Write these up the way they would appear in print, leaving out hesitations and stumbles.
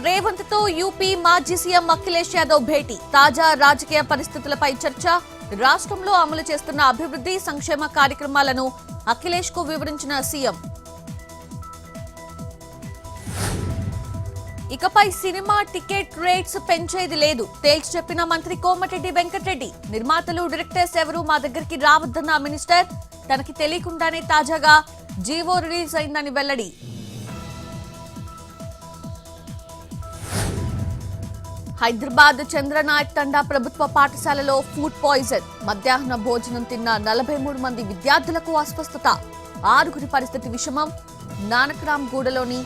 రేవంత్ తో యూపీ మాజీ సీఎం అఖిలేష్ యాదవ్ భేటీ. తాజా రాజకీయ పరిస్థితులపై చర్చ. రాష్ట్రంలో అమలు చేస్తున్న అభివృద్ధి సంక్షేమ కార్యక్రమాలను అఖిలేష్ కు వివరించిన సీఎం. ఇకపై సినిమా టికెట్ రేట్స్ పెంచేది లేదు తేల్చి చెప్పిన మంత్రి కోమటిరెడ్డి వెంకటరెడ్డి. నిర్మాతలు డైరెక్టర్స్ ఎవరూ మా దగ్గరికి రావద్దన్న మినిస్టర్. తనకి తెలియకుండానే తాజాగా జీవో రిలీజ్ అయిందని వెల్లడి. హైదరాబాద్ చంద్రనాయక్ తండా ప్రభుత్వ పాఠశాలలో ఫుడ్ పాయిజన్. మధ్యాహ్న భోజనం తిన్న 43 మంది విద్యార్థులకు అస్వస్థత. 6గురి పరిస్థితి విషమం. నానక్రామ్ గూడలోని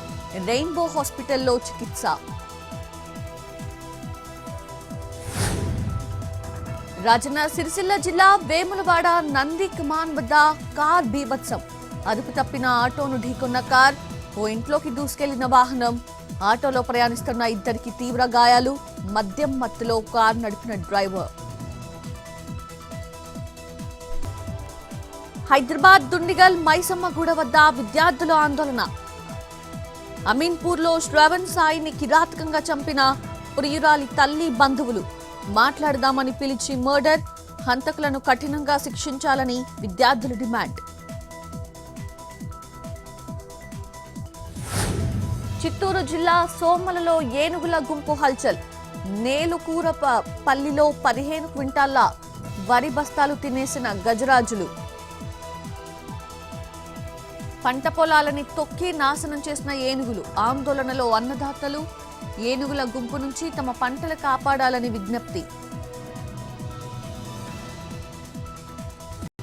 రెయిన్బో హాస్పిటల్లో చికిత్స. రాజన్న సిరిసిల్ల జిల్లా వేములవాడ నంది కమాన్ వద్ద కార్ బీభత్సం. అదుపు తప్పిన ఆటోను ఢీకొన్న కార్. ఓ ఇంట్లోకి దూసుకెళ్లిన వాహనం. ఆటోలో ప్రయాణిస్తున్న 2కి తీవ్ర గాయాలు. మద్యం మత్తులో కారు నడిపిన డ్రైవర్. హైదరాబాద్ దుండిగల్ మైసమ్మగూడ వద్ద విద్యార్థుల ఆందోళన. అమీన్పూర్లో శ్రవణ్ సాయిని కిరాతకంగా చంపిన ప్రియురాలి తల్లి బంధువులు. మాట్లాడదామని పిలిచి మర్డర్. హంతకులను కఠినంగా శిక్షించాలని విద్యార్థుల డిమాండ్. చిత్తూరు జిల్లా సోమలలో ఏనుగుల గుంపు హల్చల్. నేలుకూర పల్లిలో 15 క్వింటాళ్ల వరి బస్తాలు తినేసిన గజరాజులు. పంట పొలాలని తొక్కి నాశనం చేసిన ఏనుగులు. ఆందోళనలో అన్నదాతలు. ఏనుగుల గుంపు నుంచి తమ పంటలు కాపాడాలని విజ్ఞప్తి.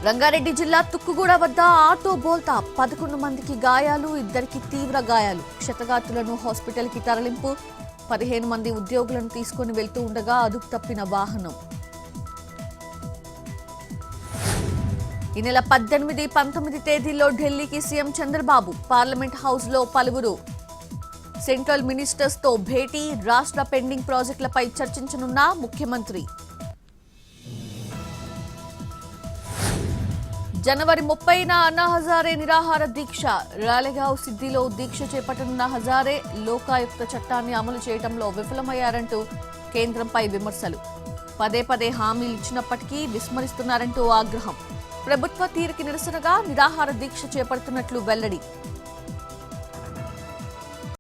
రంగారెడ్డి జిల్లా తుక్కుగూడ వద్ద ఆటో బోల్తా. 11 మందికి గాయాలు. 2కి తీవ్ర గాయాలు. క్షతగాతులను హాస్పిటల్ కి తరలింపు. 15 మంది ఉద్యోగులను తీసుకుని వెళ్తూ ఉండగా అదుపు తప్పిన వాహనం. ఈ నెల 18, 19 తేదీల్లో ఢిల్లీకి సీఎం చంద్రబాబు. పార్లమెంట్ హౌస్ లో పలువురు సెంట్రల్ మినిస్టర్స్ తో భేటీ. రాష్ట్ర పెండింగ్ ప్రాజెక్టులపై చర్చించనున్న ముఖ్యమంత్రి. జనవరి 30న అన్నా హజారే నిరాహార దీక్ష. రాలేగావ్ సిద్దిలో దీక్ష చేపట్టనున్న హజారే లోకాయుక్త చట్టాన్ని అమలు చేయడంలో విఫలమయ్యారంటూ కేంద్రంపై విమర్శలు. పదే పదే హామీలు ఇచ్చినప్పటికీ విస్మరిస్తున్నారంటూ ఆగ్రహం. ప్రభుత్వ తీరుకి నిరసనగా నిరాహార దీక్ష చేపడుతున్నట్లు వెల్లడి.